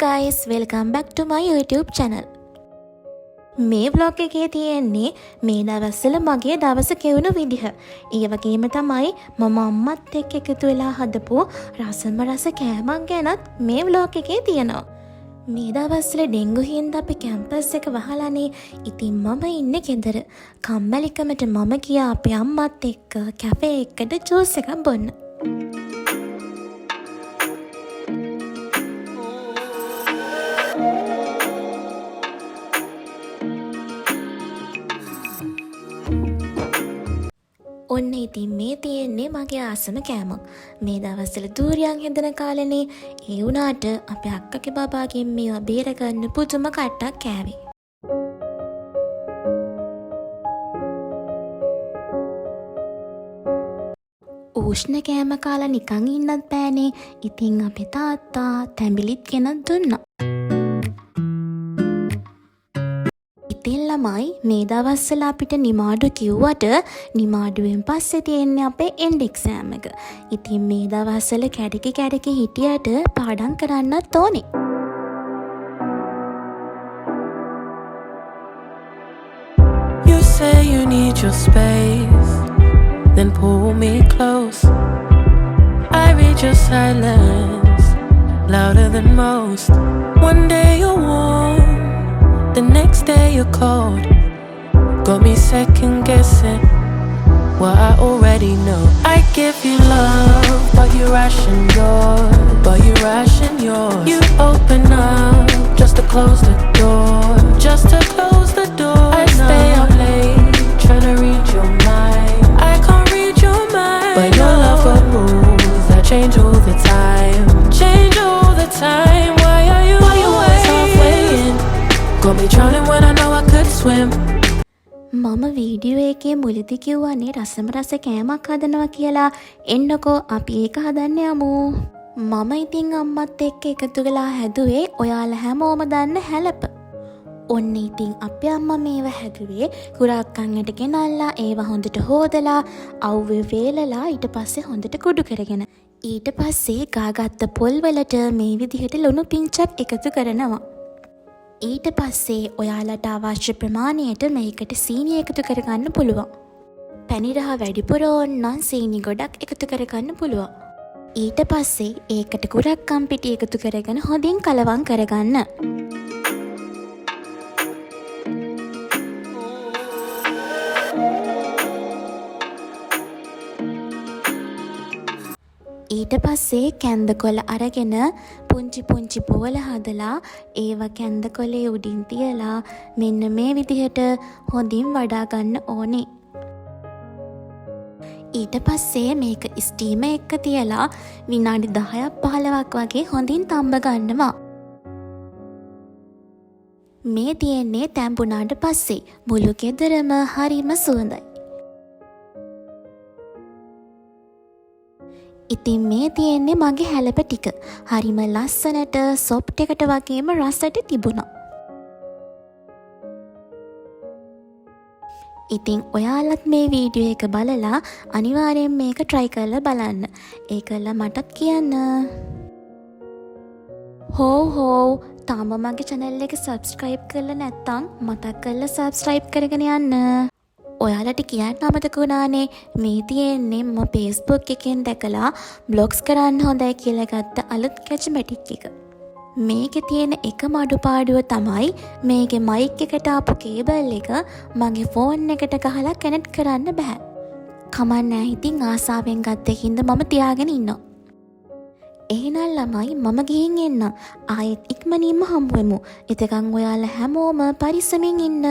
guys, welcome back to my YouTube channel. මේ vlog එකේ තියෙන්නේ මේ දවස්වල මගේ දවස කෙවුණු විදිහ. ඒ වගේම තමයි මම අම්මත් එක්ක එකතු වෙලා හදපු රසම රස කෑමක් ගැනත් මේ vlog එකේ තියෙනවා. මේ දවස්වල ඩෙන්ගු හින්දා අපි කැම්පස් එක වහලානේ. ඉතින් මම ඉන්නේ ගෙදර. කම්මැලිකමට මම ගියා අපේ අම්මත් එක්ක කැෆේ එකකට ජූස් එකක් බොන්න. ඔන්න ඉතින් මේ තියෙන්නේ මගේ ආසම කෑමක්. මේ දවස්වල දූරියන් හැදෙන කාලෙනේ. ඒ වුණාට අපේ අක්කගේ බබාගෙන් මේවා බේරගන්න පුදුම කට්ටක් කෑවේ. උෂ්ණ කෑම කාලා නිකන් ඉන්නත් බෑනේ. ඉතින් අපේ තාත්තා තැඹිලිත් ගෙනත් දුන්නා. ඉතින් ළමයි මේ දවස්වල අපිට නිමාඩු කිව්වට නිමාඩුවෙන් පස්සේ තියෙන්නේ අපේ එන්ඩ් එක්සෑම් එක. ඉතින් මේ දවස්වල කැඩකි හිටියට පාඩම් කරන්නත් ඕනේ. You say you need your space, then pull me close. I read your silence louder than most. One day you're warm, the next day you're cold. Got me second guessing what I already know. I give you love, but you ration yours. You open up just to close the door. I stay up late trying to read your mind. I can't read your mind, but your love got rules that change all the time. Why are you always halfway in? Got me drowning when I know I could swim. මම video එකේ මුලදී කිව්වනේ රසම රස කෑමක් හදනවා කියලා. එන්නකෝ අපි ඒක හදන්න යමු. මම ඉතින් අම්මත් එක්ක එකතු වෙලා හැදුවේ ඔයාලා හැමෝම දන්න හැලප. ඔන්න ඉතින් අපේ අම්මා මේව හැදුවේ කුරාක්කන්ට ගෙනල්ලා ඒව හොඳට හොදලා අවුවේ වේලලා ඊට පස්සේ හොඳට කුඩු කරගෙන ඊට පස්සේ ගාගත්ත පොල් වලට මේ විදිහට ලුණු පිංචක් එකතු කරනවා. ඊට පස්සේ ඔයාලට අවශ්‍ය ප්‍රමාණයට මේකට සීනි එකතු කරගන්න පුළුවන්. පැණි රහ වැඩිපුර ඕන නම් සීනි ගොඩක් එකතු කරගන්න පුළුවන්. ඊට පස්සේ ඒකට කුරක්කම් පිටි එකතු කරගෙන හොඳින් කලවම් කරගන්න. ඊට පස්සේ කැන්දකොළ අරගෙන පුංචි බෝල හදලා ඒව කැන්දකොළේ උඩින් තියලා මෙන්න මේ විදිහට හොඳින් වඩා ගන්න ඕනේ. ඊට පස්සේ මේක ස්ටීම එක තියලා විනාඩි 10ක් 15ක් වගේ හොඳින් තම්බ ගන්නවා. මේ තියෙන්නේ තැඹුණාට පස්සේ මුළු ගෙදරම හරිම සුවඳයි. ඉතින් මේ තියෙන්නේ මගේ හැලප ටික. හරිම ලස්සනට සොෆ්ට් එකට වගේම රසට තිබුණා. ඉතින් ඔයාලත් මේ වීඩියෝ එක බලලා අනිවාර්යෙන් මේක try කරලා බලන්න. ඒකලා මටත් කියන්න. හෝ තාම මගේ channel එක subscribe කරලා නැත්නම් මතක් කරලා subscribe කරගෙන යන්න. ඔයාලට කියන්න අමතක වුණානේ මේ තියෙන්නේ මම Facebook එකෙන් දැකලා බ්ලොග්ස් කරන්න හොඳයි කියලා ගත්ත අලුත් කැචමැටික් එක. මේකේ තියෙන එකම අඩුපාඩුව තමයි මේකේ මයික් එකට ආපු කේබල් එක මගේ ෆෝන් එකට ගහලා කනෙක්ට් කරන්න බෑ. කමන්නේ ඉතින් ආසාවෙන් ගත්ත හින්දා මම තියාගෙන ඉන්නවා. එහෙනම් ළමයි මම ගිහින් එන්න. ආයෙත් ඉක්මනින්ම හම්බ වෙමු. එතකන් ඔයාලා හැමෝම පරිස්සමින් ඉන්න.